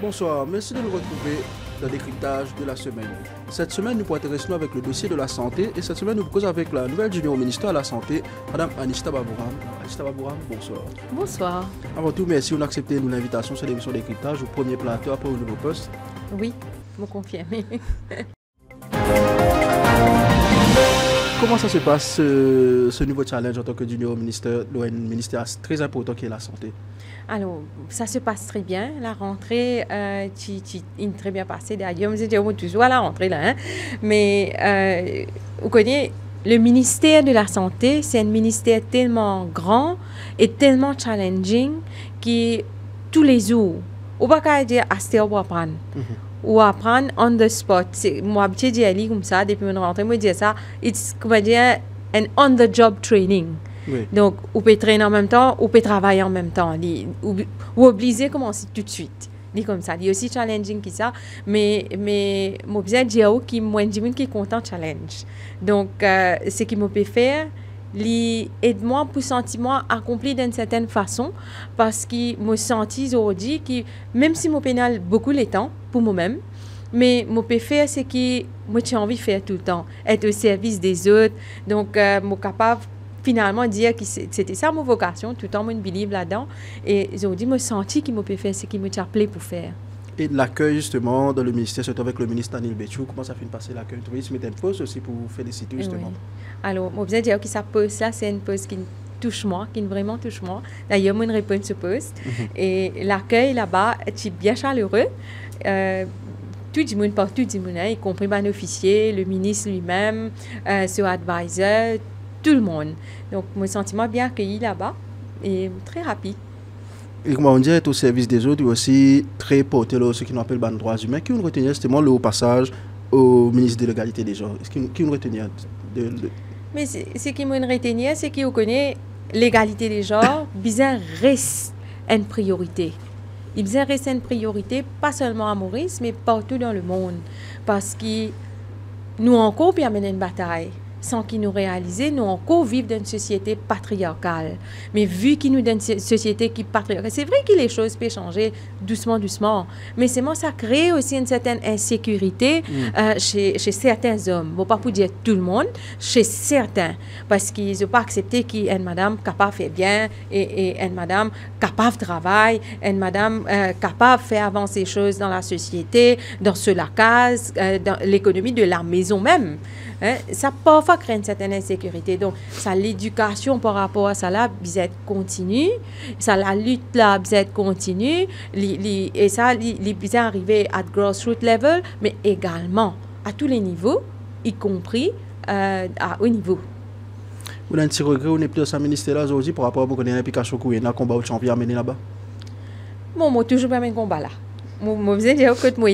Bonsoir, merci de nous retrouver dans le décryptage de la semaine. Cette semaine, nous pourrons intéresser avec le dossier de la santé et cette semaine, nous causons avec la nouvelle junior au ministère de la Santé, Mme Anishta Babouram. Anishta Babouram, bonsoir. Bonsoir. Avant tout, merci d'accepter l'invitation sur l'émission décryptage au premier plateau après au nouveau poste. Oui, je me confirme. Comment ça se passe, ce nouveau challenge en tant que junior au ministère, un ministère très important qui est la santé? Alors, ça se passe très bien. La rentrée, est très bien passée. D'ailleurs, je dis toujours à la rentrée, là. Hein? Mais, vous connaissez, le ministère de la Santé, c'est un ministère tellement grand et tellement challenging que tous les jours, on ne peut pas dire à ce qu'on apprendre. Ou apprendre on the spot. Moi, je dis comme ça, depuis mon rentrée, je dis ça, it's, comment dire, an on-the-job training. Oui. Donc, on peut traîner en même temps, on peut travailler en même temps. Ou obligé à commencer tout de suite. C'est comme ça. C'est aussi challenging que ça. Mais moi, je dis que moi, je suis content de challenge. Donc, ce qu'il me peut faire, aide-moi pour sentir moi accompli d'une certaine façon. Parce que je me sens aujourd'hui que même si je pénale beaucoup le temps pour moi-même, mais je peux faire ce que moi j'ai envie de faire tout le temps. Être au service des autres. Donc, je suis capable finalement dire que c'était ça ma vocation, tout le temps, je me believe là-dedans. Et aujourd'hui, je me senti qu'il me peut faire ce qu'il m'a appelé pour faire. Et l'accueil, justement, dans le ministère, surtout avec le ministre Daniel Béchou, comment ça fait passer l'accueil? Tu veux mettre une pause aussi pour vous féliciter, justement. Oui. Alors, je veux dire que sa pause là, c'est une pause qui touche moi, qui vraiment touche moi. D'ailleurs, moi, je réponds à ce poste. Et l'accueil là-bas est bien chaleureux. Tout le monde, partout, y compris mon officier, le ministre lui-même, son advisor, tout le monde. Donc, mon sentiment bien accueilli là-bas et très rapide. Et comment on dit, être au service des autres, et aussi très porté ce qu'on appelle les droits humains. Qui on retenir justement le haut passage au ministre de l'égalité des genres? Qui on retenir Mais ce qui me retenir, c'est qu'on connaît l'égalité des genres, bizarre reste une priorité. Il reste une priorité, pas seulement à Maurice, mais partout dans le monde. Parce que nous encore puis mener une bataille. Sans qu'ils nous réalisent, nous encore vivons dans une société patriarcale. Mais vu qu'ils nous dans une société qui est patriarcale, c'est vrai que les choses peuvent changer doucement, doucement. Mais c'est moi, ça crée aussi une certaine insécurité chez certains hommes. Bon, pas pour dire tout le monde, chez certains. Parce qu'ils n'ont pas accepté qu'une madame capable de faire bien et une madame capable de travailler, une madame capable de faire avancer les choses dans la société, dans la case, dans l'économie de la maison même. Hein? Ça parfois crée une certaine insécurité. Donc, ça l'éducation par rapport à ça là, vous êtes continue. Ça la lutte là, vous êtes continue. Et ça, vous arrivé à grassroots level, mais également à tous les niveaux, y compris à haut niveau. Vous avez un petit regret, on n'est plus dans ce ministère-là aujourd'hui par rapport à votre implication qu'il y a un combat où tu as envie d'amener là-bas? Bon, moi, toujours pas un combat là. Moi, je dire que moi,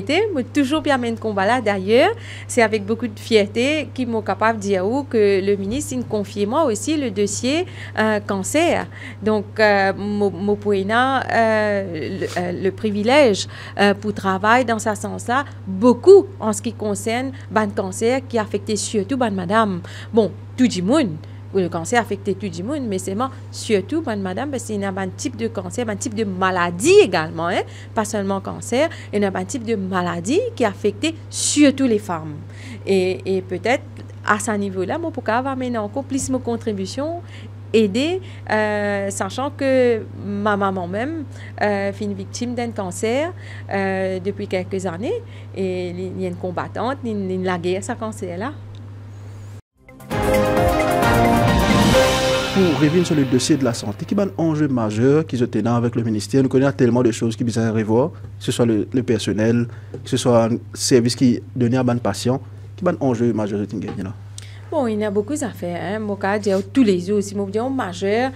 toujours bien mené combat là. D'ailleurs, c'est avec beaucoup de fierté qu'ils m'ont capable de dire que le ministre il confiait moi aussi le dossier cancer. Donc, moi, le privilège pour travailler dans ce sens-là, beaucoup en ce qui concerne le cancer qui affectait surtout madame. Bon, tout le monde. Le cancer affecte tout le monde, mais c'est surtout, madame, parce qu'il y a un type de cancer, un type de maladie également, hein? Pas seulement cancer, il y a un type de maladie qui affecte surtout les femmes. Et peut-être, à ce niveau-là, moi, pour avoir amener encore plus de contributions, aider, sachant que ma maman même est une victime d'un cancer depuis quelques années, et il y a une combattante, il y a la guerre, ce cancer-là. Pour revenir sur le dossier de la santé, qui est un enjeu majeur qui se tenant avec le ministère, nous connaissons tellement de choses qui sont à revoir, que ce soit le personnel, que ce soit un service qui donne à un patient, qui est un enjeu majeur qui est là. Bon, il y a beaucoup d'affaires. Hein. Moi, je dis tous les jours, si je dis majeur,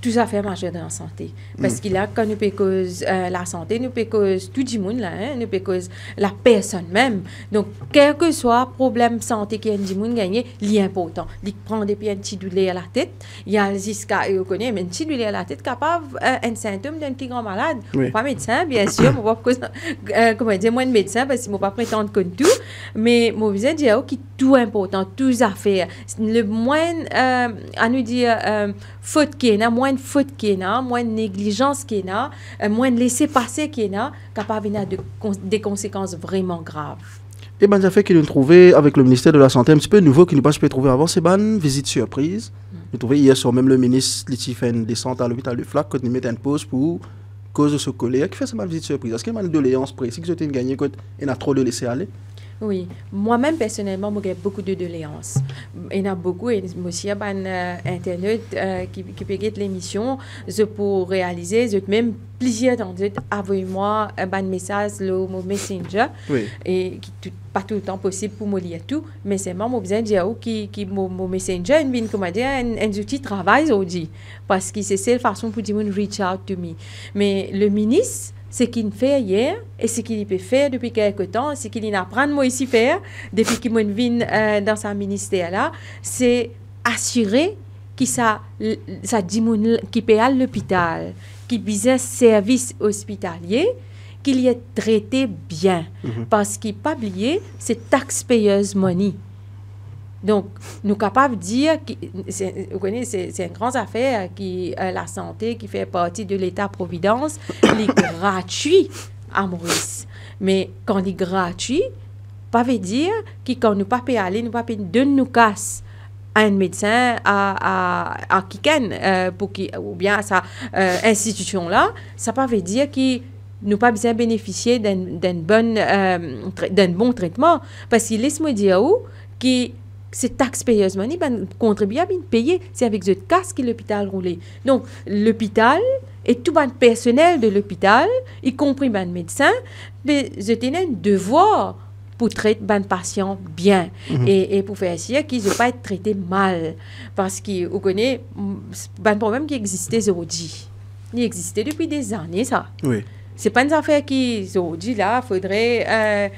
tout ça fait majeur dans la santé. Parce que là, quand nous peut cause la santé, nous peut cause tout le monde là, hein. Nous peut cause la personne même. Donc, quel que soit le problème de santé qui est du monde gagné, il est important. Il prend des un petit douleur à la tête. Il y a jusqu'à, vous connaissez, mais un petit douleur à la tête capable un symptôme d'un petit grand malade. Oui. Pas médecin, bien sûr. Moi, pas comment dire, moi, de médecin, parce que je ne peux pas prétendre comme tout. Mais moi, je veux dire que tout important, tout à faire. Le moins, à nous dire, faute qu'il y a, moins de faute qu'il y a, moins de négligence qu'il y a, moins de laisser-passer qu'il y a, capable de des conséquences vraiment graves. Et ben, ça fait qu'il nous trouvait avec le ministère de la Santé un petit peu nouveau qu'il nous pas trouvé avant, c'est une visite surprise. Nous trouvons hier soir même le ministre qui fait une descente à l'hôpital de Flac, quand il met une pause pour cause de ce colère, qui fait cette visite surprise. Est-ce qu'il y a une doléance précise que tu as gagné quand il a trop de laisser aller? Oui, moi-même personnellement, j'ai beaucoup de doléances. Il y en a beaucoup, et aussi il y a Internet qui peut être l'émission, je peux réaliser, je même plusieurs d'entre eux envoyez-moi un message sur mon Messenger, oui. Et qui pas tout le temps possible pour me lire tout, mais c'est moi, j'ai besoin de dire que mon Messenger, comment dire, un outil de travail aujourd'hui, parce que c'est la seule façon pour dire reach out to me. Mais le ministre, ce qu'il fait hier et ce qu'il peut faire depuis quelque temps, ce qu'il apprend moi ici faire depuis qu'il vient dans sa ministère-là, c'est assurer que ça dit qui paye à l'hôpital, qui business service hospitalier, qu'il y ait traité bien. Parce qu'il pas oublier, c'est taxpayers money. Donc, nous sommes capables de dire que vous connaissez, c'est une grande affaire qui la santé qui fait partie de l'État-providence, il est gratuit à Maurice. Mais quand il est gratuit, ça veut dire que quand nous ne pouvons pas aller, nous ne pouvons pas de nous casse à un médecin à Kiken ou bien à sa institution-là, ça veut dire que nous pas besoin de bénéficier d'un bon traitement. Parce qu'il laisse-moi dire que c'est taxpayers money, contribuable payer, c'est avec ce casque que l'hôpital roulait. Donc, l'hôpital et tout le personnel de l'hôpital, y compris le médecin, je tenais un devoir pour traiter les patients bien et pour faire sûr qu'ils ne pas être traités mal. Parce que vous connaissez un problème qui existait aujourd'hui. Il existait depuis des années, ça. Oui. C'est pas une affaire qui aujourd'hui là faudrait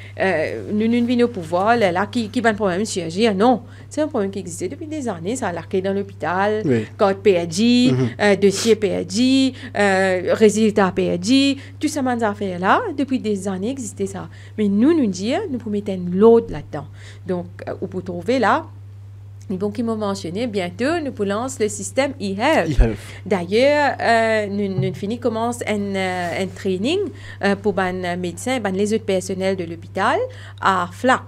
nous venir au pouvoir là qui va un problème chirurgien. Non, c'est un problème qui existait depuis des années. Ça a larqué dans l'hôpital, oui. Code PRG, dossier PRG, résultat PRG, tout ça ces affaires là depuis des années existait ça. Mais nous dire nous pouvons mettre un lot là-dedans. Donc on peut trouver là. Donc, ils m'ont mentionné, bientôt, nous pouvons lancer le système e-health. D'ailleurs, nous finissons commence un training pour les médecins et les autres personnels de l'hôpital à Flac.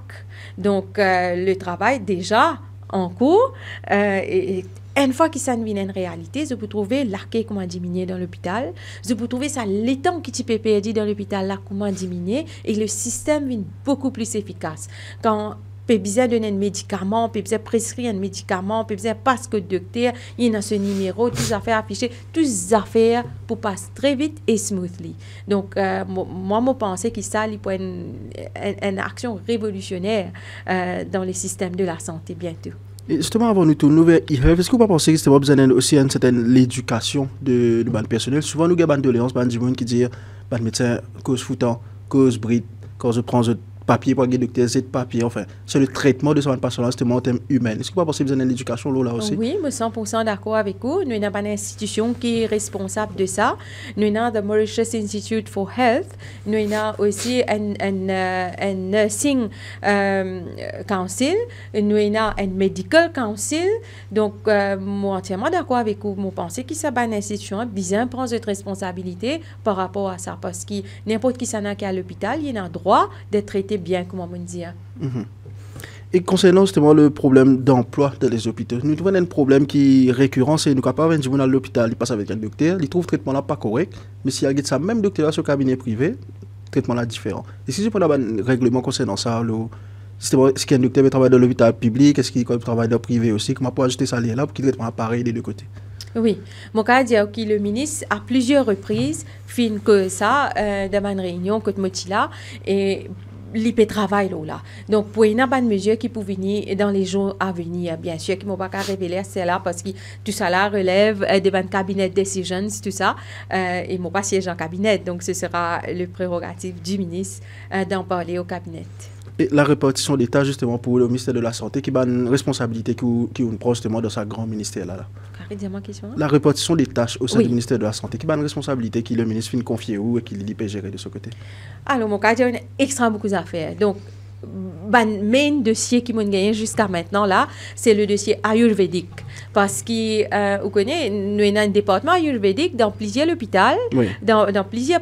Donc, le travail déjà en cours. Et une fois que ça devient une réalité, je peux trouver l'arcade comment diminuer dans l'hôpital. Je peux trouver ça l'étang qui peut perdre dans l'hôpital là comment diminuer. Et le système devient beaucoup plus efficace. Quand peut besoin donner un médicament, peut besoin prescrire un médicament, peut besoin parce que le docteur, il y a ce numéro, toutes les affaires affichées, toutes les affaires pour passer très vite et smoothly. Donc, moi, je pensais que ça, il peut être une action révolutionnaire dans les systèmes de la santé bientôt. Et justement, avant nous tourner vers e-health, est-ce que vous ne pensez que c'était besoin aussi une certaine l'éducation de ban personnel? Souvent, nous avons des doléances, des gens qui disent, ban médecin, cause foutant, cause bride, quand je prends papier pour les docteurs, c'est de papier, enfin, c'est le traitement de ce patient-là, c'est en termes humains. Est-ce que vous pensez que vous avez l'éducation là aussi? Oui, je suis 100% d'accord avec vous. Nous avons une institution qui est responsable de ça. Nous avons le Mauritius Institute for Health. Nous avons aussi un Nursing Council. Nous avons un Medical Council. Donc, je suis entièrement d'accord avec vous. Je pense que c'est une institution qui bien prend cette responsabilité par rapport à ça. Parce que n'importe qui s'en a qu'à l'hôpital, il a le droit d'être traité bien, comme on dit. Et concernant justement le problème d'emploi dans les hôpitaux, nous trouvons un problème qui est récurrent, c'est que nous sommes capables de dire à l'hôpital, il passe avec un docteur, il trouve le traitement là pas correct, mais s'il y a ça même docteur sur le cabinet privé, le traitement là différent. Et si je prends un règlement concernant ça, est-ce qu'un docteur travaille dans l'hôpital public, est-ce qu'il travaille dans le privé aussi, comment on peut ajouter ça là pour qu'il traite pareil des deux côtés? Oui, mon cas dit que le ministre à plusieurs reprises fait que ça dans une réunion que Motila et l'IP travail là. Donc pour une bonne mesure qui peut venir dans les jours à venir, bien sûr qui m'ont pas qu'à révéler c'est là parce que tout ça là relève des bonnes cabinet decisions tout ça et m'ont pas siège en cabinet donc ce sera le prérogative du ministre d'en parler au cabinet. Et la répartition des tâches justement pour le ministère de la Santé qui a une responsabilité qui prend justement dans sa grand ministère là. Dis-moi question. La répartition des tâches au sein du ministère de la Santé qui a une responsabilité qui le ministre finit confier où et qui lui peut gérer de ce côté. Alors mon cas il y a extrêmement beaucoup d'affaires. Donc main dossier qui m'a gagné jusqu'à maintenant là, c'est le dossier ayurvédique. Parce que, vous connaissez, nous avons un département ayurvédique dans plusieurs hôpitaux, Oui. dans plusieurs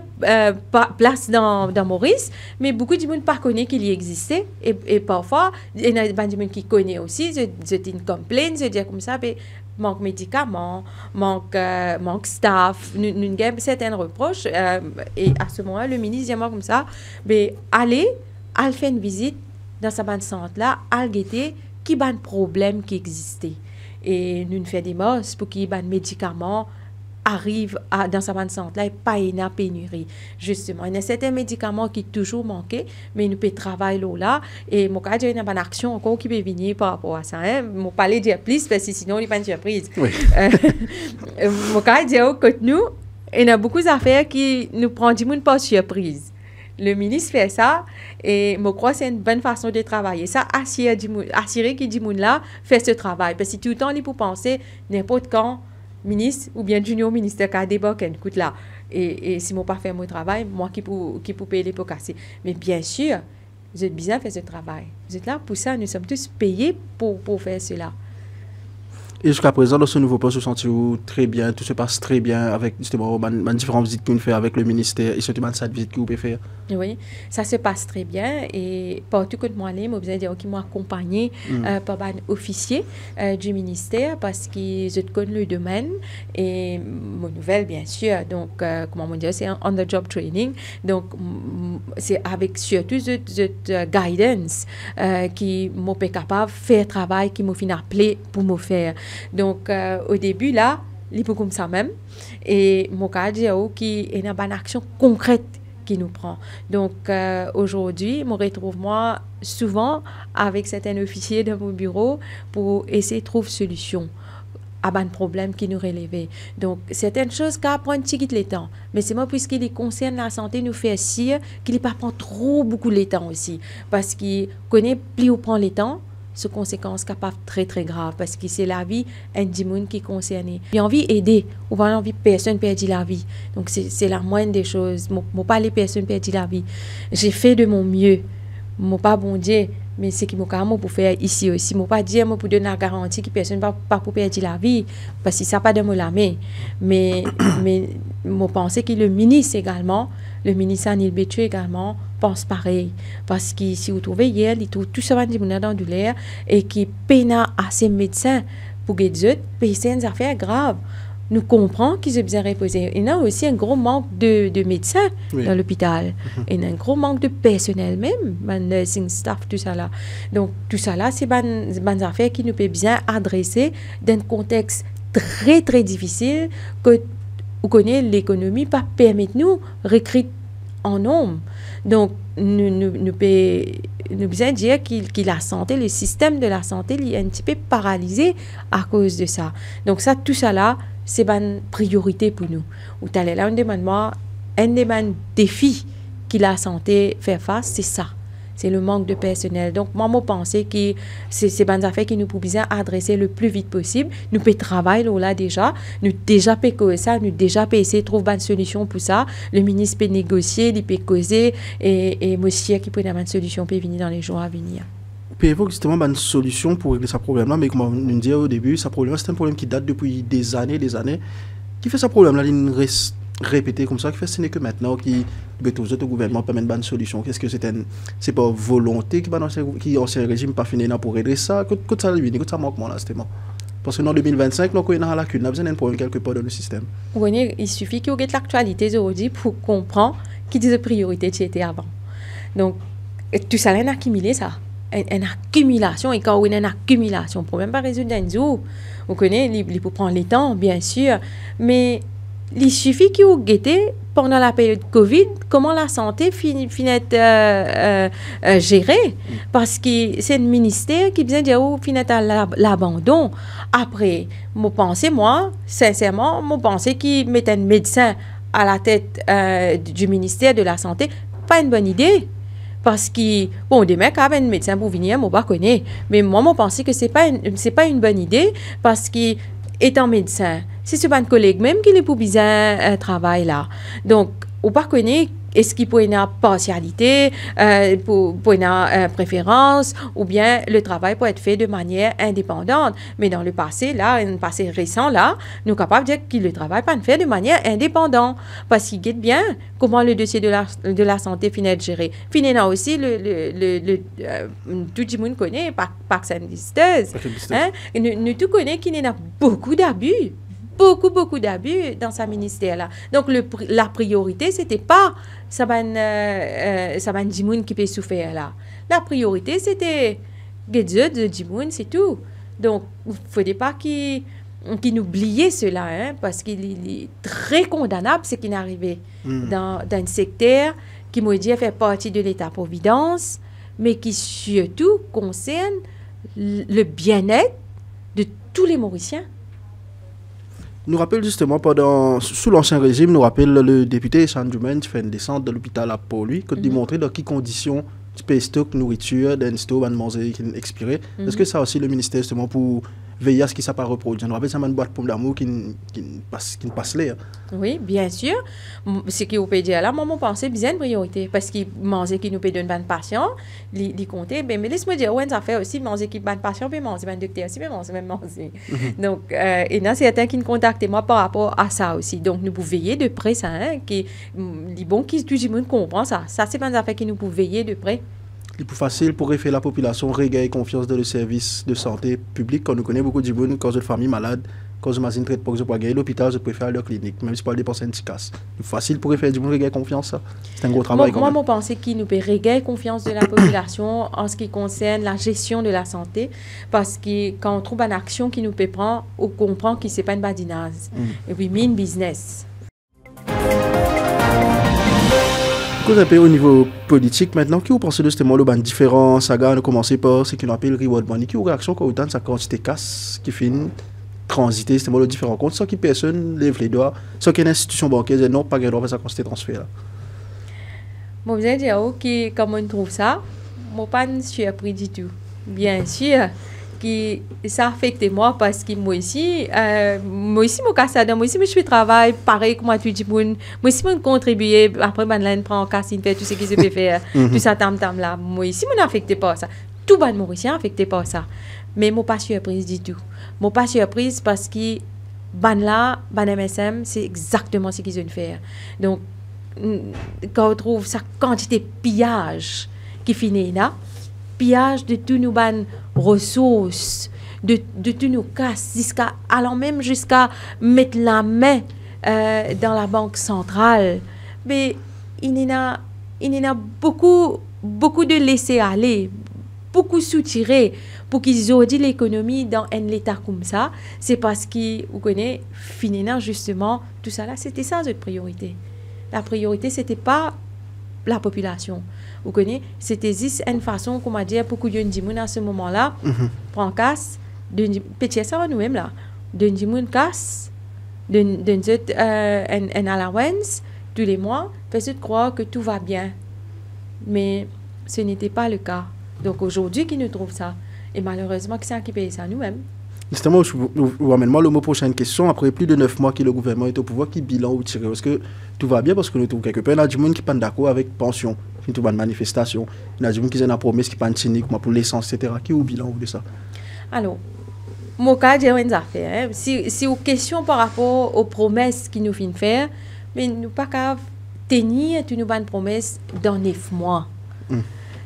places dans Maurice, mais beaucoup de monde ne connaissent qu'il y existait. Et parfois, il y a des gens qui connaissent aussi, c'est une complainte, c'est dire comme ça, mais manque médicaments, manque staff, nous avons certains reproches. Et à ce moment-là, le ministre dit comme ça, mais allez faire une visite dans sa bande centre-là, à guetter qui a un problème qui existait. Et nous faisons des morses pour qu'il y ait des médicaments arrivent dans sa bande centre-là et pas une pénurie. Justement, il y a certains médicaments qui toujours manquent, mais nous pouvons travailler là. Et moi, il y a une bonne action encore qui peut venir par rapport à ça. Je ne vais pas dire plus parce que sinon, il n'y a pas de surprise. Oui. Moi, je dis que nous, il y a beaucoup d'affaires qui nous prennent du monde par surprise. Le ministre fait ça et je crois que c'est une bonne façon de travailler. Ça, assurer que du monde là fait ce travail. Parce que tout le temps, il peut penser n'importe quand, ministre ou bien junior ministre qui a débarqué, écoute là. Et si je n'ai pas fait mon travail, moi qui peux payer les pots cassés. Mais bien sûr, vous êtes bien fait ce travail. Vous êtes là pour ça. Nous sommes tous payés pour faire cela. Et jusqu'à présent, dans ce nouveau poste, vous sentez-vous très bien, tout se passe très bien avec justement les différentes visites qu'on fait avec le ministère et surtout cette visite que vous pouvez faire? Oui, ça se passe très bien et partout que moi, je besoin dire qu'ils m'ont accompagné par un officier du ministère parce qu'ils connaissent le domaine et mon nouvelle, bien sûr, donc, comment on dit, c'est un on-the-job training, donc c'est avec surtout cette guidance qui m'a pas capable de faire travail qui m'a fait appeler pour me faire. Donc, au début, là, il faut comme ça même. Et mon cas, j'ai qui est une bonne action concrète qui nous prend. Donc, aujourd'hui, je me retrouve moi souvent avec certains officiers dans mon bureau pour essayer de trouver solution à un problème qui nous relevait. Donc, certaines choses qui prennent un petit peu de temps. Mais c'est moi, puisqu'il concerne la santé, nous fait sûr qu'il ne pas prendre trop beaucoup de temps aussi. Parce qu'il connaît plus on prend le temps, ce conséquences capables très très graves parce que c'est la vie du monde qui est concerné. J'ai envie d'aider, ou j'ai envie que personne perde la vie. Donc c'est la moindre des choses. Moi pas les personnes perdent la vie. J'ai fait de mon mieux. Moi pas bon Dieu, mais c'est qui m'a carrément pour faire ici aussi. Moi pas dire moi pour donner la garantie que personne pas pour perdre la vie parce que ça pas de me la main. Mais moi penser que le ministre également, le ministre Anil Bétu également pense pareil. Parce que si vous trouvez hier, il trouve tout ça dans du l'air et qui peine à ces médecins pour que les autres payer des affaires graves. Nous comprenons qu'ils ont besoin de reposer. Il y a aussi un gros manque de médecins dans l'hôpital. Il y a un gros manque de personnel même, nursing staff, tout ça là. Donc, tout ça là, c'est des affaires qui nous peuvent bien adresser dans un contexte très, très difficile que vous connaissez l'économie pas permettre nous recruter en nombre. Donc, nous besoin dire que la santé, le système de la santé, il est un petit peu paralysé à cause de ça. Donc, ça, tout ça là, c'est une priorité pour nous. Ou t'as là, un des défis que la santé fait face, c'est ça. C'est le manque de personnel. Donc, moi, je pense que c'est des affaires qui nous pouvons bien adresser le plus vite possible. Nous pouvons travailler là déjà. Nous déjà pouvons ça. Nous déjà pouvons essayer de trouver une solution pour ça. Le ministre peut négocier, il peut causer. Et monsieur qui peut avoir une solution peut venir dans les jours à venir. Pouvez-vous justement une solution pour régler ce problème-là? Mais comme on nous disait au début, ce problème, c'est un problème qui date depuis des années. Qui fait ce problème-là? Il reste répété comme ça, qui fait ce n'est que maintenant qui tous autres gouvernements permettent une solution. Qu'est-ce que c'est pas volonté qui ancien régime pas fini pour régler ça? Que ça lui, que ça manque là, justement. Parce que en 2025, nous avons la lacune, nous avons un problème quelque part dans le système. Il suffit qu'il y ait l'actualité aujourd'hui pour comprendre qui dit priorité qui était avant. Donc, tout ça, on a accumulé ça. Une accumulation, et quand on a une accumulation, le problème pas résoudre d'un jour. Vous connaissez, il faut prendre le temps, bien sûr, mais il suffit que vous guettez pendant la période Covid, comment la santé finit être gérée. Parce que c'est le ministère qui vient dire finit à l'abandon. Après, sincèrement, je pense qu'il met un médecin à la tête du ministère de la Santé, pas une bonne idée. Parce que, bon, des mecs avaient un médecin pour venir, moi, je connais. Mais moi, je pense que c'est pas une bonne idée parce que, étant médecin, c'est ce un collègue même qui est pour bien travail là. Donc, on ne connaît est-ce qu'il peut y avoir partialité, pour y avoir préférence, ou bien le travail peut être fait de manière indépendante. Mais dans le passé, là, un passé récent, là, nous sommes capables de dire que le travail peut être fait de manière indépendante. Parce qu'il guette bien comment le dossier de la santé finit de gérer. Finit là aussi, tout le monde connaît, par syndicalistes, hein? Nous tout connaissons qu'il y a beaucoup d'abus. Beaucoup d'abus dans sa ministère là. Donc la priorité c'était pas ça va Jimoun qui peut souffrir là. La priorité c'était de Jimoun, c'est tout. Donc il faudrait pas qu'il oublie cela, hein, parce qu'il est très condamnable ce qui est arrivé dans un secteur qui me dit fait partie de l'État-providence, mais qui surtout concerne le bien-être de tous les Mauriciens. Nous rappelle justement, sous l'Ancien Régime, nous rappelle le député Sandjumen qui fait une descente de l'hôpital à Port-Louis, qui démontrer dans quelles conditions tu peux stocker nourriture, d'un stock, de manger qui est expiré. Est-ce que ça aussi le ministère justement pour veiller à ce qui ne s'est pas reproduit? Nous rappelle ça une boîte pour l'amour qui ne passe là. Oui, bien sûr. Ce qui vous peut dire là, moi, je pense que c'est bien une priorité. Parce qu'il mange qui nous peut donner une patient, il compte. Mais laisse-moi dire, ouais, ça fait aussi manger qui bonne patient, puis manger un docteur aussi, puis manger. Donc, et là, c'est certains qui nous contactent moi par rapport à ça aussi. Donc, nous pouvons veiller de près ça, hein, qui bon qui tout le monde comprend ça. Ça, c'est pas une affaire qui nous pouvons veiller de près. C'est plus facile pour faire la population regagner confiance dans le service de santé public. Quand nous connaissons beaucoup de gens, quand une famille malade, quand je m'imagine traite pour gagner l'hôpital, je préfère la clinique, même si pas dépenser un petit casse. C'est facile pour faire du monde regagner confiance, ça. C'est un gros travail. Moi, je pense qu'il nous peut regagner confiance de la population en ce qui concerne la gestion de la santé, parce que quand on trouve une action qui nous peut prendre, on comprend que ce n'est pas une badinage. Et puis, une business. Un peu au niveau politique maintenant, qui vous pensez de justement le ban différent saga, on a commencé par ce qu'on appelle reward money, qui vous réaction quand autant de sa quantité casse qui finit transiter justement le différent compte, sans que personne lève les doigts, sans qu'une institution bancaire dise non, pas de droit faire sa quantité transfert là. Bon, vous allez dire, ok, comment on trouve ça? Moi, pas surpris du tout. Bien sûr, que ça affecte moi parce que moi aussi, moi aussi, je fais travail pareil comme moi, tout le monde. Moi aussi, je contribue. Après, je prends en casse, fait tout ce que je peux faire, tout ça, là. Moi aussi, je n'affecte pas ça. Tout le monde mauricien n'affecte pas ça. Mais je ne suis pas surprise du tout. Je ne suis pas surprise parce que MSM, c'est exactement ce qu'ils veulent faire. Donc, quand on trouve sa quantité de pillage qui finit là, pillage de tous nos ressources, de tous nos casses, allant même jusqu'à mettre la main dans la banque centrale. Mais il y en a beaucoup de laisser aller, beaucoup soutirer pour qu'ils aient l'économie dans un état comme ça. C'est parce que, vous connaissez, finalement, justement, tout ça là, c'était ça notre priorité. La priorité, c'était pas la population. Vous connaissez, c'était juste une façon, comment dire, pour que nous disions à ce moment-là, prend casse, petit ça nous-mêmes là, de nous casse, un allowance tous les mois, faisait croire que tout va bien. Mais ce n'était pas le cas. Donc aujourd'hui, qui nous trouve ça? Et malheureusement, qui c'est qui paye ça nous-mêmes? Justement, je vous amène le mot prochaine question. Après plus de 9 mois que le gouvernement est au pouvoir, qui bilan ou tiré? Est-ce que tout va bien? Parce que nous trouvons quelque part, il y a du monde qui n'est pas d'accord avec pension, qui est une manifestation. Il y a du monde qui a une promesse qui n'est pas cynique, pour l'essence, etc. Qui est au bilan de ça? Alors, mon cas, j'ai une affaire. Si aux questions par rapport aux promesses qu'ils nous font faire, mais nous pas qu'à tenir une bonne promesse dans 9 mois.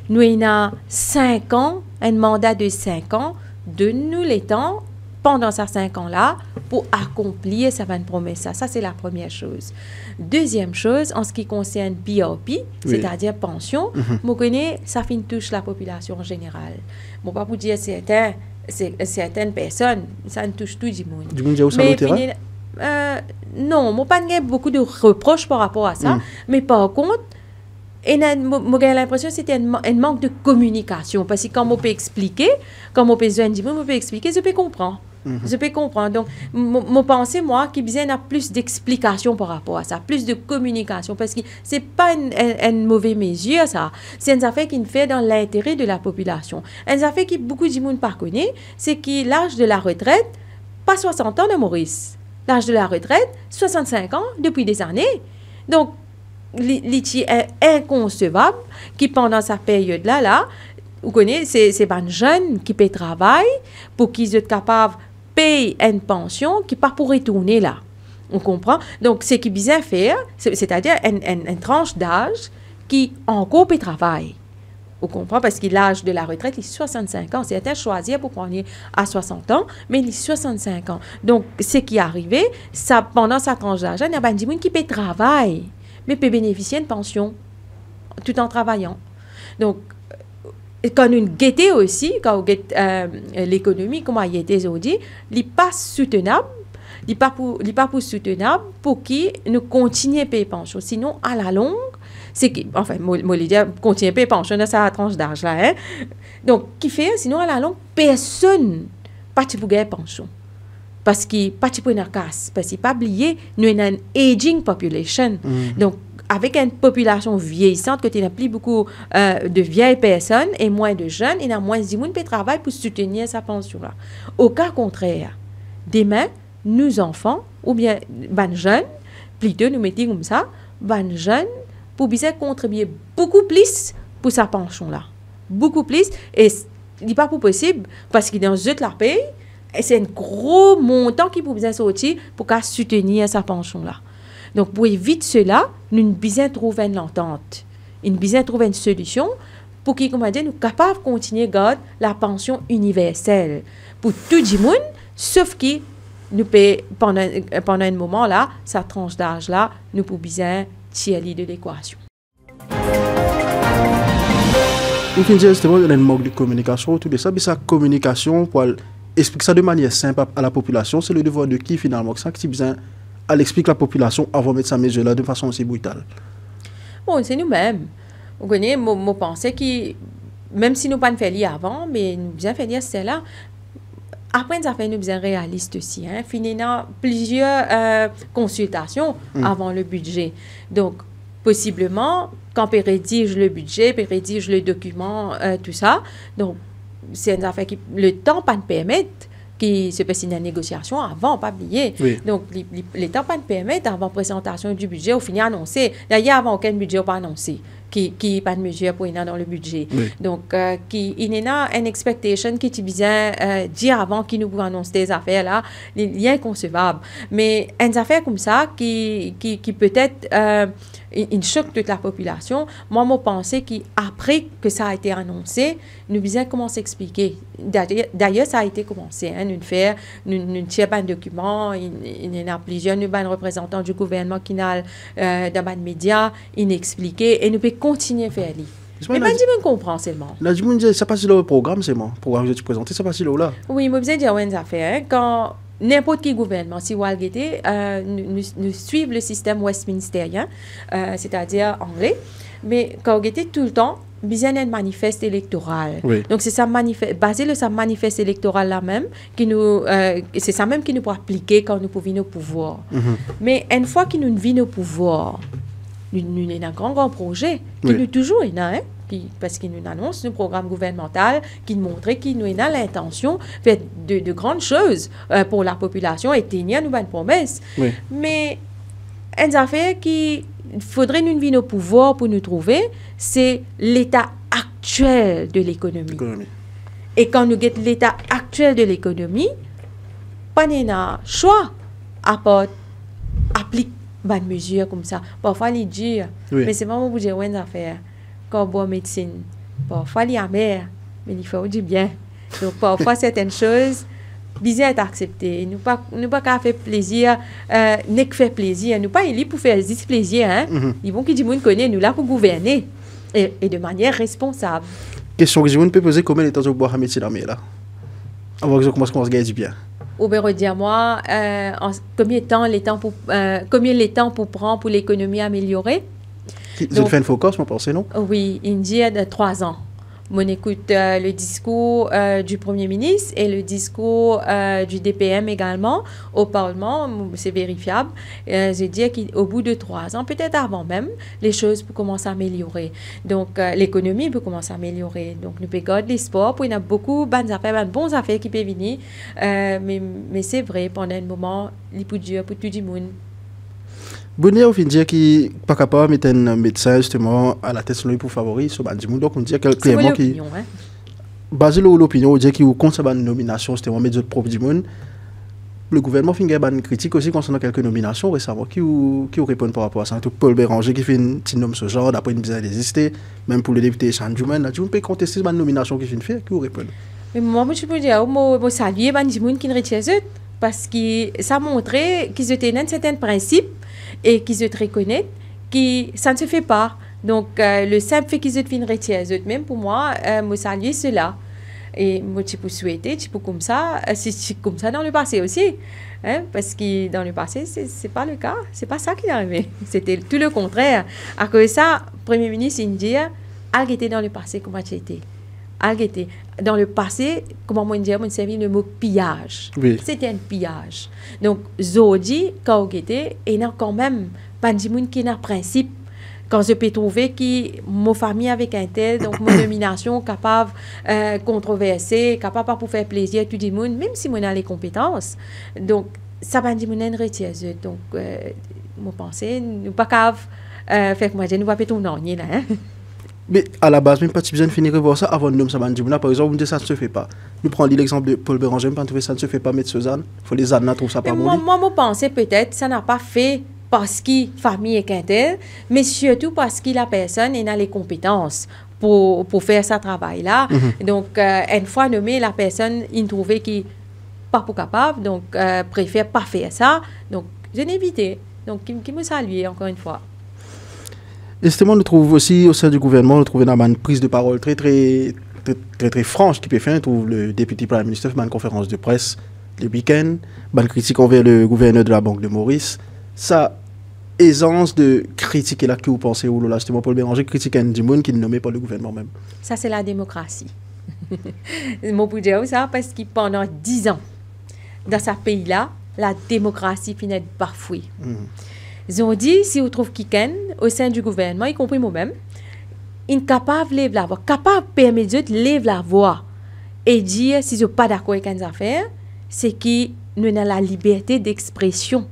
Nous avons 5 ans, un mandat de 5 ans, de nous les temps pendant ces 5 ans-là pour accomplir sa bonne promesse. Ça, c'est la première chose. Deuxième chose, en ce qui concerne PRP, c'est-à-dire pension, je connais, ça touche la population en général. Je ne vais pas vous dire certaines personnes, ça ne touche tout le monde. Du monde, mais non, je n'ai pas beaucoup de reproches par rapport à ça, mais par contre, j'ai l'impression que c'était un manque de communication. Parce que quand on peut expliquer, quand on peut expliquer, je peux comprendre. Je peux comprendre. Donc, je pense, moi, qu'il y a plus d'explications par rapport à ça, plus de communication. Parce que ce n'est pas une mauvaise mesure, ça. C'est une affaire qui fait dans l'intérêt de la population. Une affaire que beaucoup de monde ne connaissent pas, c'est que l'âge de la retraite, pas 60 ans de Maurice. L'âge de la retraite, 65 ans depuis des années. Donc, inconcevable qui pendant sa période là, vous connaissez, c'est des jeunes qui paient travail pour qu'ils soient capables de payer une pension qui pas pour retourner là. On comprend? Donc, ce qui est bien faire, c'est-à-dire une tranche d'âge qui encore peut travailler. On comprend? Parce que l'âge de la retraite, il est 65 ans. Certains choisir pour prendre à 60 ans, mais il est 65 ans. Donc, ce qui est arrivé, ça, pendant sa tranche d'âge, il y a des gens qui peut travailler, mais peut bénéficier d'une pension tout en travaillant. Donc, quand on guette aussi, quand on guette l'économie, comment il était aujourd'hui, il n'est pas soutenable. Il n'est pas pour soutenable pour qui nous continuons à payer pension. Sinon, à la longue, c'est qui, enfin, moi, je dis, continuer à payer pension dans sa tranche d'âge là. Hein? Donc, qui fait, sinon, à la longue, personne pas pour gagner pension. Parce qu'il pas pour une casse. Parce qu'il pas oublié, nous avons une aging population. Donc, avec une population vieillissante, que tu n'as plus beaucoup de vieilles personnes et moins de jeunes, il y a moins de gens qui travaillent pour soutenir sa pension-là. Au cas contraire, demain, nous enfants, ou bien les jeunes, plutôt nous mettons comme ça, les jeunes, pour bien contribuer beaucoup plus pour sa pension-là. Beaucoup plus. Et ce n'est pas possible, parce qu'ils dans leur pays, et c'est un gros montant qui peut bien sortir pour soutenir sa pension-là. Donc, pour éviter cela, nous devons bien trouver une entente. Nous devons bien trouver une solution pour qu'ils, comme on dit, nous sommes capables de continuer à garder la pension universelle pour tout le monde, sauf que nous payons pendant un moment là, sa tranche d'âge là, nous pouvons bien tirer de l'équation. Vous finissez justement dans un manque de communication, tout ça, mais sa communication pour expliquer ça de manière simple à la population, c'est le devoir de qui finalement, ça qui besoin à l'expliquer à la population avant de mettre sa mesure là de façon aussi brutale. Bon, c'est nous-mêmes. Vous connaissez, moi pensais que même si nous ne pas fait lire avant, mais nous bien fait lire celle-là. Après, ça fait nous bien réalistes aussi. Hein. Finissant plusieurs consultations avant le budget. Donc, possiblement, quand on rédige le budget, on rédige le document, tout ça. Donc, c'est une affaire qui le temps pas nous permettre qui se passe une négociation avant, pas oublier. Oui. Donc, les temps pas nous permettre avant présentation du budget, au final annoncé. D'ailleurs, avant aucun budget pas annoncé. Qui pas de mesure pour dans le budget. Oui. Donc, il y a une expectation qui est bien dire avant qu'il nous annonce des affaires là, il est inconcevable. Mais une affaire comme ça qui peut-être il choque toute la population. Moi, je pense qu'après que ça a été annoncé, nous devons commencer à expliquer. D'ailleurs, ça a été commencé. Hein, nous tirons un document, il y en a plusieurs, nous avons représentants du gouvernement qui sont dans les médias, ils expliquent et nous pouvons continuer à faire. Mais pas dire comprend seulement. Là, je me dis, ça passe le programme, c'est moi. Le programme que tu présentes, ça passe là. Oui, moi, je veux dire une affaire. Quand n'importe quel gouvernement, si vous regardez, nous suivons le système westminsterien, c'est-à-dire anglais, mais quand vous regardez tout le temps, besoin d'un manifeste électoral. Oui. Donc, c'est ça basé sur ce manifeste électoral là même, c'est ça même qui nous peut appliquer quand nous pouvons nos pouvoirs. Mais une fois que nous vivons nos pouvoirs, nous avons un grand projet qui nous toujours est là, hein? Parce qu'il nous annonce un programme gouvernemental qui nous montre qu'il nous a l'intention de faire de grandes choses pour la population et tenir une bonne promesse. Oui. Mais une affaire qu'il faudrait nous vivre nos pouvoirs pour nous trouver, c'est l'état actuel de l'économie. Et quand nous guettons l'état actuel de l'économie, pas de choix à part appliquer des mesures comme ça. Parfois, il dit, mais c'est vraiment pour dire une affaire. Quand on boit médecine, parfois il y a amer, mais il faut du bien. Donc parfois certaines choses, bien être acceptées. Nous pas qu'à faire plaisir, n'est que faire plaisir. Nous pas élus pour faire du plaisir. Hein? Ils vont qui dit nous connaît, nous là pour gouverner et de manière responsable. Question que je peux poser, combien de temps vous boire la médecine là? Avant que je commence à gagner du bien. Ou bien redire moi, combien de temps pour prendre pour l'économie améliorer? Vous avez fait une focus, moi, pensez, non? Oui, il dit de 3 ans. On écoute le discours du Premier ministre et le discours du DPM également au Parlement, c'est vérifiable. Je dis qu'au bout de 3 ans, peut-être avant même, les choses peuvent commencer à améliorer. Donc, l'économie peut commencer à améliorer. Donc, nous pouvons garder l'espoir. Il y a beaucoup de bonnes affaires qui peuvent venir. Mais c'est vrai, pendant un moment, il peut dur pour tout le monde. Bonnier, on finit dire qu'il pas capable de mettre un médecin justement à la tête pour favoriser ce bandit. Donc on dit clairement qu'il basé sur l'opinion, on dit qu'il compte sa nomination justement mettre d'autres propres du monde. Le gouvernement fait une critique aussi concernant quelques nominations récemment qui répondent par rapport à ça. Tout Paul Béranger qui fait une petite nomme ce genre d'après une bizarre d'exister, même pour le député Chanjoumen, tu peux contester cette nomination qui fait faire qui répond. Mais moi je peux dire moi saluer bandit monde qui ne retient parce que ça montrait qu'ils étaient dans certains principes et qu'ils se reconnaissent que ça ne se fait pas. Donc le simple fait qu'ils ne retiennent même pour moi moi saluer cela. Et moi, tu peux souhaiter, tu peux comme ça, c'est comme ça dans le passé aussi. Hein? Parce que dans le passé, c'est pas le cas. C'est pas ça qui est arrivé. C'était tout le contraire. À cause de ça, le Premier ministre indien, il était dans le passé, comment tu étais. Il était dans le passé, comment moi dire, on servi le mot pillage. Oui. C'était un pillage. Donc, Zodi, quand il était, il y a quand même pas de monde qui a un principe. Quand je peux trouver que ma famille avec un tel, donc mon nomination capable controversée, capable pour faire plaisir à tout le monde, même si on a les compétences. Donc, ça va dire mon retient. Donc, moi pensais, nous pas capable faire que moi je ne vois pas tout non là. Hein? Mais à la base, même pas besoin de finir de voir ça avant de nommer ça. Par exemple, on dit ça ne se fait pas. Nous prenons l'exemple de Paul Béranger, pas trouver ça ne se fait pas mettre Suzanne. Il faut les ânes trouvent ça pas bon. Moi, je pensais peut-être ça n'a pas fait parce qu'il famille est quintel, mais surtout parce que la personne a les compétences pour faire ce travail-là. Donc, une fois nommé, la personne, il trouvait qu'il n'est pas pour capable, donc préfère pas faire ça. Donc, je l'ai évité. Donc, qui me salue encore une fois. Et justement, nous trouvons aussi au sein du gouvernement, nous trouvons une prise de parole très franche qui peut faire. On trouve le député Premier ministre fait une conférence de presse le week-end, une critique envers le gouverneur de la Banque de Maurice. Ça, aisance de critiquer là que vous pensez, ou là, justement, Paul Béranger critique un monde qui est nommé par le gouvernement même. Ça, c'est la démocratie. Moi, pour dire ça, parce que pendant 10 ans, dans ce pays-là, la démocratie finit bafouée. Ils ont dit, si vous trouvez quelqu'un au sein du gouvernement, y compris moi-même, incapable de lever la voix, capable de permettre de lever la voix et dire, si je ne suis pas d'accord avec une affaire, c'est que nous avons la liberté d'expression.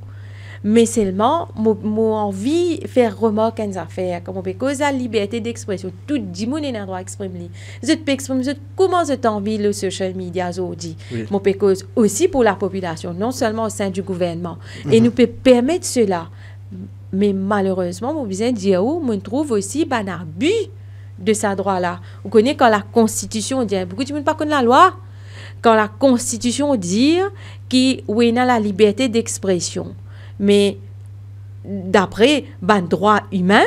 Mais seulement, moi envie de faire remarquer une affaire, comme on peut cause la liberté d'expression. Tout le monde a le droit d'exprimer. Je peux exprimer comment je t'envie le social media aujourd'hui. Moi, peut cause aussi pour la population, non seulement au sein du gouvernement. Et nous peut permettre cela. Mais malheureusement, mon besoin de dire où, on trouve aussi un abus de ce droit-là. Vous connaissez quand la Constitution dit, beaucoup de gens ne pas connaissent la loi, quand la Constitution dit qu'on a la liberté d'expression. Mais d'après le droit humain,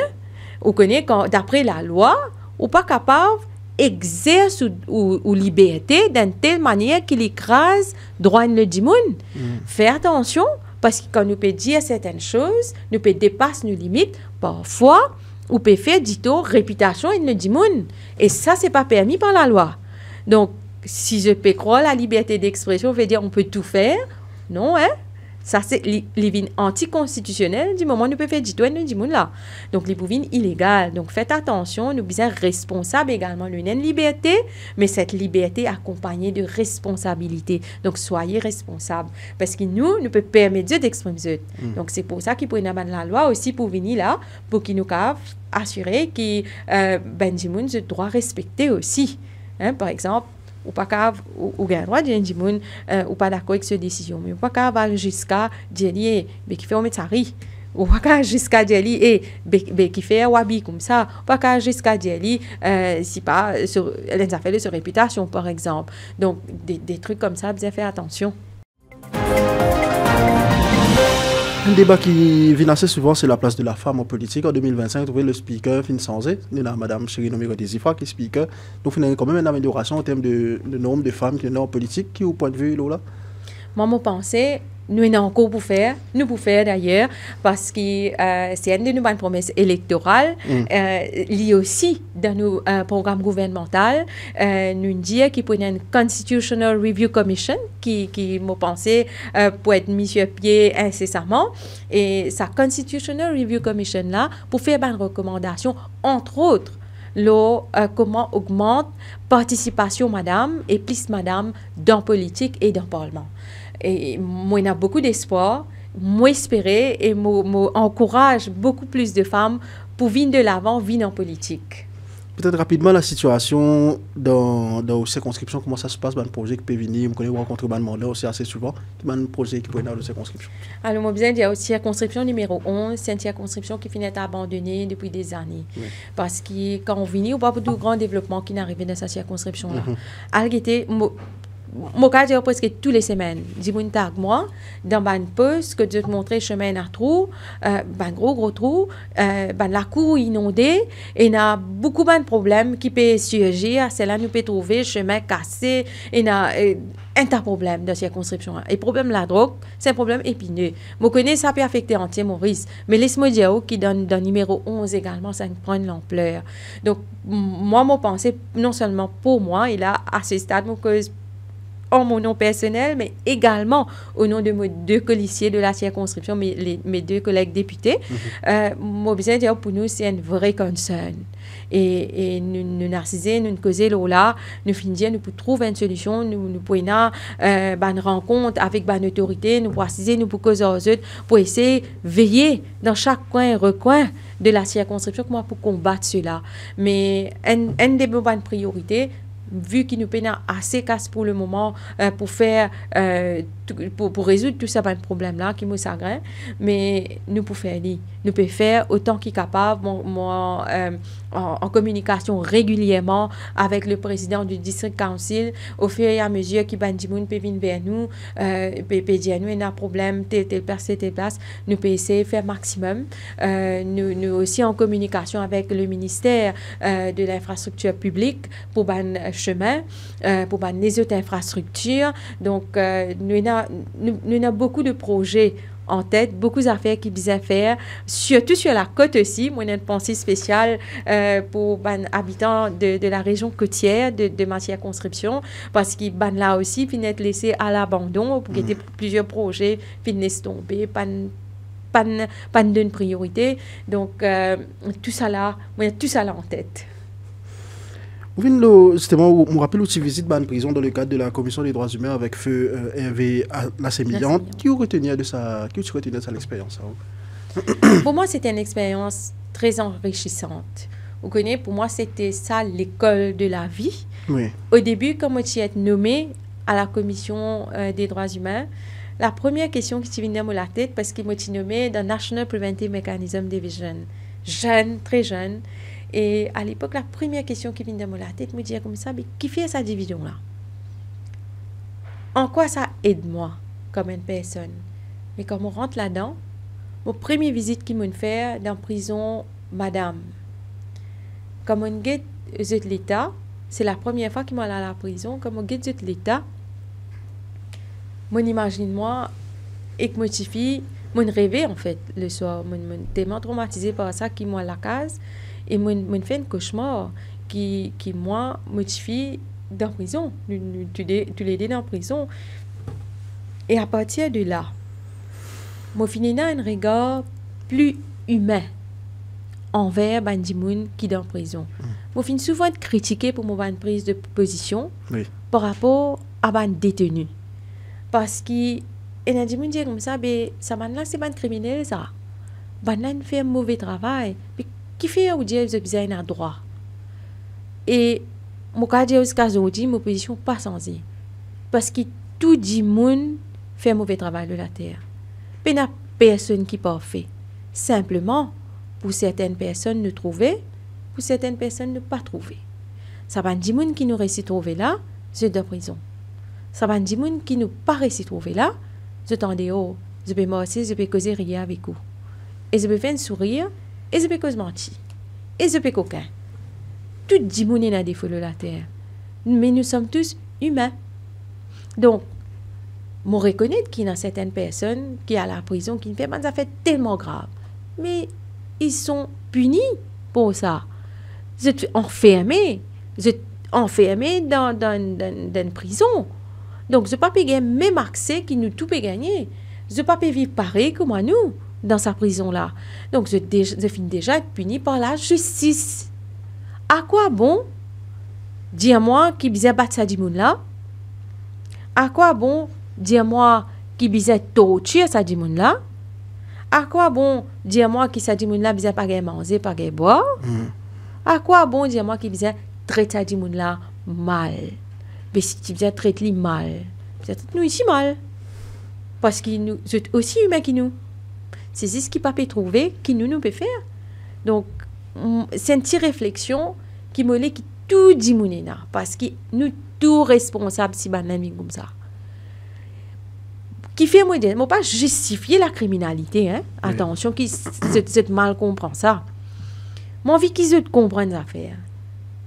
vous connaissez d'après la loi, on n'est pas capable d'exercer ou liberté d'une telle manière qu'il écrase le droit de monde. Faites attention, parce que quand nous pouvons dire certaines choses, nous pouvons dépasser nos limites. Parfois, on peut faire du tout réputation de monde. Et ça, ce n'est pas permis par la loi. Donc, si je peux croire la liberté d'expression, on veut dire on peut tout faire. Non, hein? Ça, c'est les anticonstitutionnel du moment où nous pouvons faire du tout du monde là. Donc, les bouvines illégales. Donc, faites attention, nous sommes responsables également. Nous avons une liberté, mais cette liberté accompagnée de responsabilité. Donc, soyez responsables. Parce que nous pouvons permettre d'exprimer. Donc, c'est pour ça qu'il faut avoir la loi aussi pour venir là, pour qu'il nous assurer que du monde doit respecter aussi. Hein, par exemple, ou pas capable ou gain droit de dire monde ou pas d'accord avec cette décision, mais pas capable jusqu'à dire mais qui fait on met ça ri ou pas capable jusqu'à dire et qui fait wabi comme ça, pas capable jusqu'à dire si pas sur les affaires de sa réputation par exemple. Donc des trucs comme ça, bien faire attention. Un débat qui vient assez souvent, c'est la place de la femme en politique. En 2025, trouver le speaker fin changé. Nous avons Mme Chérie Nomiro Desifa qui est speaker. Donc, il y a quand même une amélioration en termes de nombre de femmes qui sont en politique. Qui, au point de vue, là? Moi, je pense nous avons encore pour faire, nous pour faire d'ailleurs, parce que c'est une de nos bonnes promesses électorales. Liées aussi dans nos programmes gouvernementaux, nous disons qu'il y a une Constitutional Review Commission qui m'a pensé pour être mise sur pied incessamment. Et sa Constitutional Review Commission là, pour faire une recommandation, entre autres, comment augmente participation madame et plus madame dans politique et dans le parlement. Et moi, il y a beaucoup d'espoir moi espérer et moi encourage beaucoup plus de femmes pour venir de l'avant, venir en politique. Peut-être rapidement la situation dans circonscription, comment ça se passe dans le projet qui peut venir, je connais rencontrer le mandat aussi assez souvent, dans le projet qui peut venir de circonscription. Alors, moi, il y a aussi circonscription numéro 11, c'est une circonscription qui finit abandonnée depuis des années. Oui. Parce que quand on vient, on voit beaucoup de grands développements qui n'arrivent dans cette circonscription-là. Moi, je dis presque toutes les semaines, dis moi, dans un poste que je te montrer chemin à trou, gros trou, la cour inondée, et il y a beaucoup de problèmes qui peuvent surgir, c'est là nous peut trouver chemin cassé, et il y a un tas de problèmes dans cette circonscription. Et le problème de la drogue, c'est un problème épineux. Je connais ça peut affecter entier Maurice, mais laisse-moi dire qui dans le numéro 11 également, ça prend de l'ampleur. Donc, moi, mon pensée, non seulement pour moi, il a à ce stade, en mon nom personnel, mais également au nom de mes deux policiers de la circonscription, mes deux collègues députés. Moi, besoin de dire pour nous, c'est un vrai concern. Et nous narciser, nous causer là, nous finir, nous pouvons trouver une solution, nous pouvons une rencontre avec une autorité, nous pouvons assiser, nous pouvons causer aux autres, pour essayer de veiller dans chaque coin et recoin de la circonscription pour combattre cela. Mais une des bonnes priorités, vu qu'il nous peine assez casse pour le moment pour faire pour résoudre tout ça problème-là qui me chagrin, mais nous pouvons faire nous pouvons faire autant qu'il est capable en communication régulièrement avec le président du district council au fur et à mesure qu'il bandimoun peut venir vers nous peut dire nous il y a un problème telle place nous pouvons essayer de faire maximum nous aussi en communication avec le ministère de l'infrastructure publique pour ban chemin pour ban les autres infrastructures donc nous avons beaucoup de projets en tête, beaucoup d'affaires qui bisent faire, surtout sur la côte aussi. Moi, j'ai une pensée spéciale pour les habitants de la région côtière de ma circonscription, parce qu'ils là aussi finissent laissés à l'abandon, pour qu'il y ait plusieurs projets finissent tomber, pas d'une priorité. Donc, tout ça là, moi, j'ai tout ça là en tête. Justement, je me rappelle aussi visite dans une prison dans le cadre de la commission des droits humains avec feu Hervé Lassémillan. Qui vous retenait de ça l'expérience? Pour moi, c'était une expérience très enrichissante. Vous connaissez, pour moi, c'était ça l'école de la vie. Oui. Au début, quand je suis nommée à la commission des droits humains, la première question qui me venait à la tête, parce que je suis nommée dans National Preventive Mechanism Division. Jeune, très jeune. Et à l'époque, la première question qui vient dans la tête me disait comme ça, mais qui fait cette division-là? En quoi ça aide moi comme une personne? Mais quand on rentre là-dedans, mon première visite qui m'a fait dans la prison, madame, comme on guette l'État, c'est la première fois qu'il m'a allé à la prison, comme on guette l'État, mon imagine moi et que mon rêvais en fait le soir, mon tellement traumatisé par ça qui m'a à la case. Et moi fait un cauchemar qui moi modifie dans la prison tu l'aider dans la prison et à partir de là moi finis dans un regard plus humain envers bandimoun qui dans la prison moi finis souvent de critiquer pour mon prise de position par rapport à ban détenu parce que et bandimoun dit comme ça ben ça man là c'est ban criminel ça ban là fait un mauvais travail qui fait ou dire que vous avez un droit. Et mon cas de aujourd'hui, ma position pas changée. Parce que tout le monde fait un mauvais travail de la terre. Il n'y a personne qui est parfait. Simplement, pour certaines personnes, nous trouver, pour certaines personnes, ne pas trouver. Ça va dire monde qui nous réussit trouver là, c'est de prison. Ça va dire monde qui nous pas réussi trouver là, je t'en dis oh, je peux marcher, je peux causer rien avec vous. Et je peux faire un sourire. Et je peux cause mentir. Et je peux coquin. Tout le monde est défaut de la terre. Mais nous sommes tous humains. Donc, je reconnais qu'il y a certaines personnes qui sont à la prison qui font des affaires tellement graves. Mais ils sont punis pour ça. Ils sont enfermés. Dans une prison. Donc, je ne peux pas gagner même accès qui nous tout peut gagner. Je ne peux pas vivre pareil comme nous. Dans sa prison-là. Donc, je finis déjà être puni par la justice. À quoi bon dire-moi qui bisait battre ça du monde-là? À quoi bon dire-moi qui bisait torturer ça du monde-là? À quoi bon dire moi qui ça dit moun là bizarre pas gagner manger, pas gagner boire? À quoi bon dire moi qui bizarre traite ça dit moun là mal? Mais si tu bizarre traite lui mal, bizarre traite nous ici mal. Parce qu'ils nous sont aussi humains que nous. C'est ce qui pas peut trouver qui nous peut faire. Donc c'est une petite réflexion qui me dit que tout dit moun là parce que nous tout responsables si banane comme ça. Qui fait moi dire, moi pas justifier la criminalité, hein. Oui. Attention, qui c'est mal comprend ça. Moi envie qu'ils comprennent les affaires.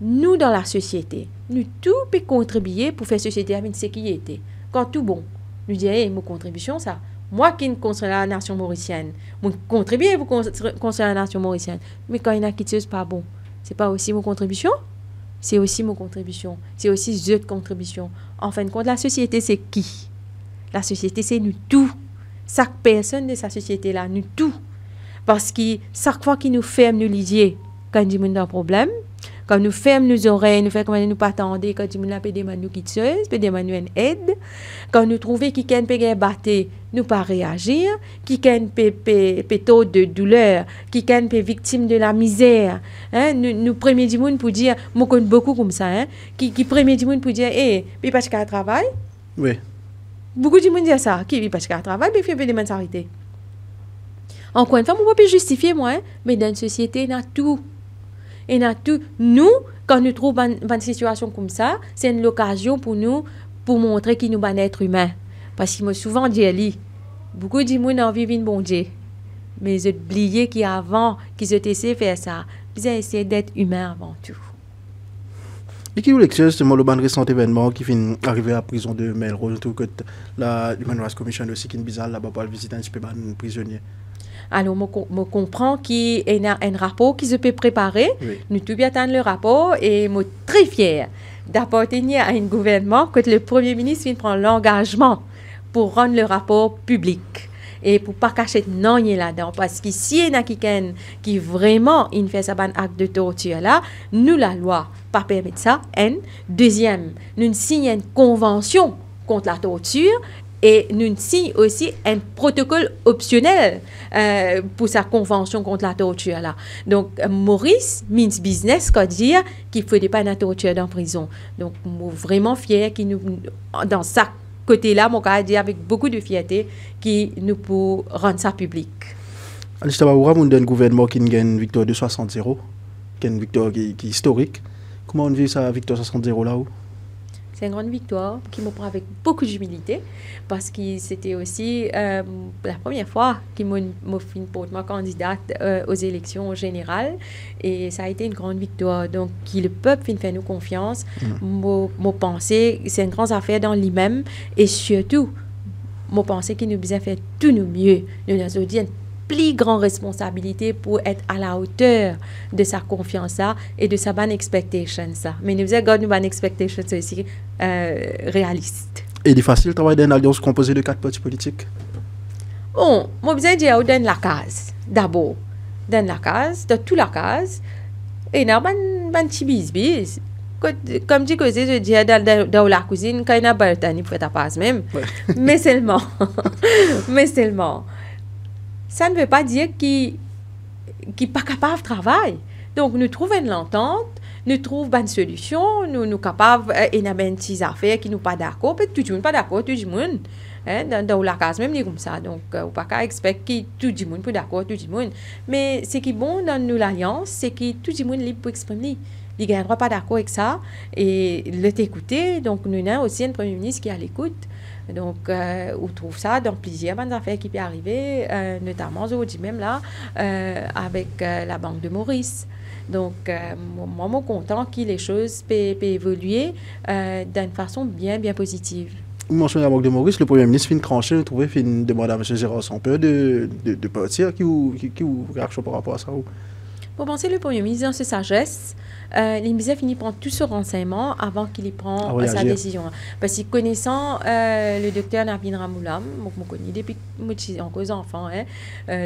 Nous dans la société, nous tout peut contribuer pour faire société avec une sécurité. Quand tout bon, nous disons, hey, mon contribution ça. Moi qui ne construis la nation mauricienne, moi contribuer pour construire la nation mauricienne. Mais quand il y en a qui disent pas bon, c'est pas aussi mon contribution. C'est aussi mon contribution. C'est aussi cette contribution. En fin de compte, la société c'est qui? La société, c'est nous tous. Chaque personne de sa société-là, nous tous. Parce que chaque fois qu'il nous ferme nous lidier, quand il y a un problème, quand nous ferme nos oreilles, nous fait comme nous pas attendre, quand il y a des nous qui se peut demander une aide, quand nous trouvons qu'il y a un battre, nous pas réagir, qu'il y a un taux de douleur, qu'il y a une victime de la misère, hein, nous premier du monde pour dire, moi connais beaucoup comme ça, hein, qui premier du monde pour dire, mais parce qu'il y a un travail. Oui. Beaucoup de monde dit ça, qui vit parce qu'il travaille, mais il fait un peu de mentalité. Encore une fois, on ne peut pas justifier moi, mais dans une société, il y a tout. Il y a tout. Nous, quand nous trouvons une situation comme ça, c'est une occasion pour nous, pour montrer qu'il nous sommes être humains. Parce qu'il m'a souvent dit, beaucoup de gens ont envie de bon Dieu. Mais ils ont oublié qu'avant qu'ils aient essayé de faire ça, ils ont essayé d'être humains avant tout. Et qui vous l'excuse, justement, le récent événement qui finit arrivé à la prison de Melrose, tout que la Human Rights Commission aussi qui est bizarre là-bas pour visiter un petit peu de prisonniers. Alors, je comprends qu'il y a un rapport qui se peut préparer. Oui. Nous tout bien attendre le rapport et je suis très fière d'appartenir à un gouvernement que le Premier ministre vient prendre l'engagement pour rendre le rapport public. Et pour ne pas cacher non là-dedans. Parce que si il y a quelqu'un qui vraiment fait ça un acte de torture là, nous, la loi, pas permettre ça. Deuxième, nous signons une convention contre la torture et nous signons aussi un protocole optionnel pour sa convention contre la torture là. Donc, Maurice means business, quoi dire qu'il ne faut pas de torture dans la prison. Donc, je suis vraiment fière qu'il nous, dans ça, côté-là, mon cas dit avec beaucoup de fierté qui nous pour rendre ça public. Alors, je vous un gouvernement qui a une victoire de 60-0, qui est une victoire qui est historique. Comment on vit ça, victoire 60-0 là-haut? C'est une grande victoire qui me prend avec beaucoup d'humilité parce que c'était aussi la première fois qu'il m'a fait pour moi candidate aux élections générales et ça a été une grande victoire. Donc, le peuple fait nous confiance. Mon pensée, c'est une grande affaire dans lui-même et surtout, mon pensée qu'il nous besoin faire tout nous mieux. Nous avons dit une plus grande responsabilité pour être à la hauteur de sa confiance et de sa bonne expectation. Mais nous avons une bonne expectation aussi réaliste. Et il est facile de travailler dans une alliance composée de 4 partis politiques? Bon, moi, je dire dans la case. D'abord, dans la case, dans toute la case, et il y a un petit bis. Comme tu sais, je dis dans la cuisine, quand il y a un bartani, il faut ta passe même. Ouais. Mais seulement. Ça ne veut pas dire qu'il n'est pas capable de travailler. Donc, nous trouvons une entente, nous trouvons une solution, nous sommes capables, il y a des petites affaires qui ne sont pas d'accord, peut-être tout le monde n'est pas d'accord, tout le monde. Hein, dans la case même, comme ça. Donc, on ne peut pas expecter que tout le monde est d'accord, tout le monde. Mais ce qui est bon dans l'alliance, c'est que tout le monde est libre pour exprimer. Il ne gagnera pas d'accord avec ça et l'écouter. Donc, nous avons aussi un Premier ministre qui est à l'écoute. Donc, on trouve ça dans plusieurs bonnes affaires qui peuvent arriver, notamment aujourd'hui même là, avec la Banque de Maurice. Donc, moi, je suis content que les choses peuvent évoluer d'une façon bien positive. Vous mentionnez la Banque de Maurice, le Premier ministre fin tranché, vous trouvez, fin demander à M. Gérard Sampeur de partir, qui vous réaction par rapport à ça? Pour penser le Premier ministre, dans sa sagesse, l'IMBISA finit par prendre tout ce renseignement avant qu'il prenne sa décision. Parce que connaissant le docteur Navin Ramoulam, je connais depuis que je suis encore enfant,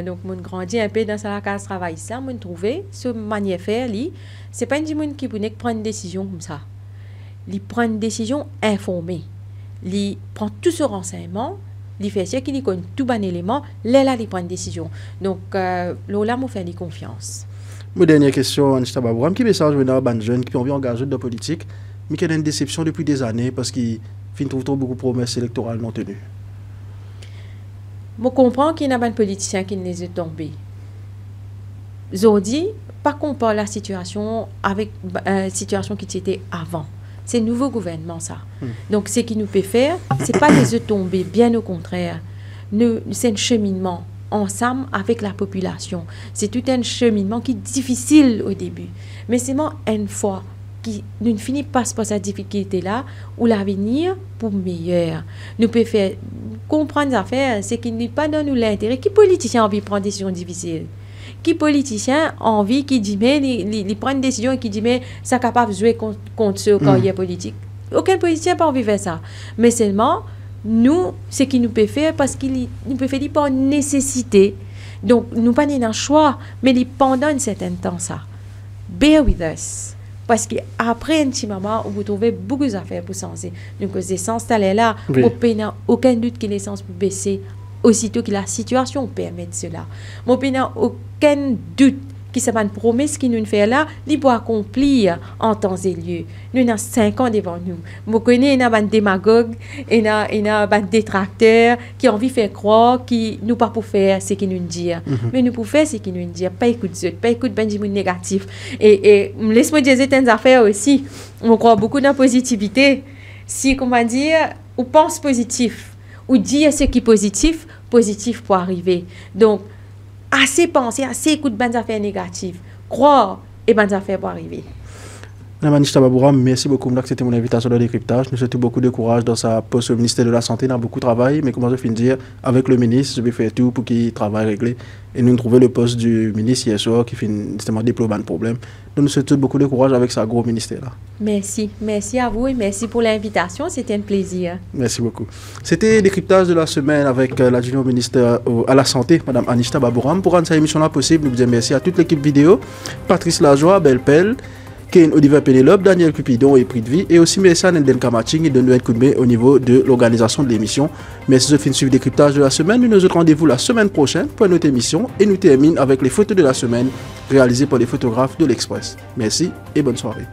donc je grandis un peu dans sa case de travail, ça, je trouvé ce manière de faire, ce n'est pas une personne qui peut prendre une décision comme ça. Il prend une décision informée. Il prend tout ce renseignement il fait sûr qu'il connaît tout bon élément, là, il prend une décision. Donc, Lola m'a fait confiance. Mon dernière question, Anita Babouram, qui message venant à des jeunes qui ont envie d'engager dans la politique, mais qui ont une déception depuis des années parce qu'ils trouvent trop beaucoup de promesses électorales non tenues? Je comprends qu'il y a des politiciens qui les ont tombés. Aujourd'hui, pas compare la situation avec la situation qui était avant. C'est le nouveau gouvernement, ça. Donc, ce qu'il nous peut faire, ce n'est pas les œufs tombés, bien au contraire. C'est un cheminement ensemble avec la population. C'est tout un cheminement qui est difficile au début. Mais c'est une fois nous ne finissons pas par cette difficulté-là, ou l'avenir pour meilleur. Nous pouvons faire comprendre les affaires, c'est qu'il n'est pas dans nous l'intérêt. Qui politicien a envie de prendre des décisions difficiles? Qui politicien a envie qui dit, mais il prend une décision et qui dit, mais ça capable de jouer contre ce carrière politique? Aucun politicien n'a pas envie de faire ça. Mais seulement, nous, ce qu'il nous peut faire, parce qu'il nous peut faire par nécessité. Donc, nous pas un choix, mais pendant un certain temps, ça. Bear with us. Parce qu'après un petit moment, vous trouvez beaucoup d'affaires pour changer. Donc, les essences, elle est là. Oui. Aucun doute que l'essence peut baisser aussitôt que la situation permet cela. Mon n'a aucun doute que c'est une promesse qui nous fait là, il peut accomplir en temps et lieu. Nous avons 5 ans devant nous. Je connais un démagogue, un détracteur qui a envie de faire croire qu'il nous pas pour faire ce qu'il nous dit. Mais nous pour faire ce qu'il nous dit. Pas écouter pas écouter Benjamin négatif. Et laisse-moi dire certaines affaires aussi. On croit beaucoup dans la positivité. Si, comment dire, on pense positif, ou dire ce qui est positif, positif pour arriver. Donc, assez penser, assez écouter bonnes affaires négatives, croire et bonnes affaires pour arriver. Madame Anita Babouram, merci beaucoup d'accepter mon invitation au décryptage. Nous souhaitons beaucoup de courage dans sa poste au ministère de la Santé. Il a beaucoup de travail, mais comment je finis de dire, avec le ministre, je vais faire tout pour qu'il travaille réglé. Et nous trouvons le poste du ministre hier soir qui finit justement déployer un problème. Donc nous souhaitons beaucoup de courage avec sa gros ministère là. Merci. Merci à vous et merci pour l'invitation. C'était un plaisir. Merci beaucoup. C'était le décryptage de la semaine avec l'adjoint ministre à la Santé, Madame Anita Babouram. Pour rendre cette émission-là possible, nous vous disons merci à toute l'équipe vidéo, Patrice Lajoie, Belpel, Ken Oliver Pénélope, Daniel Cupidon et Prix de Vie, et aussi Messa Nenden Kamaching et de un coup de main au niveau de l'organisation de l'émission. Merci de suivre le décryptage de la semaine. Nous nous autres rendez-vous la semaine prochaine pour notre émission et nous terminons avec les photos de la semaine réalisées par les photographes de l'Express. Merci et bonne soirée.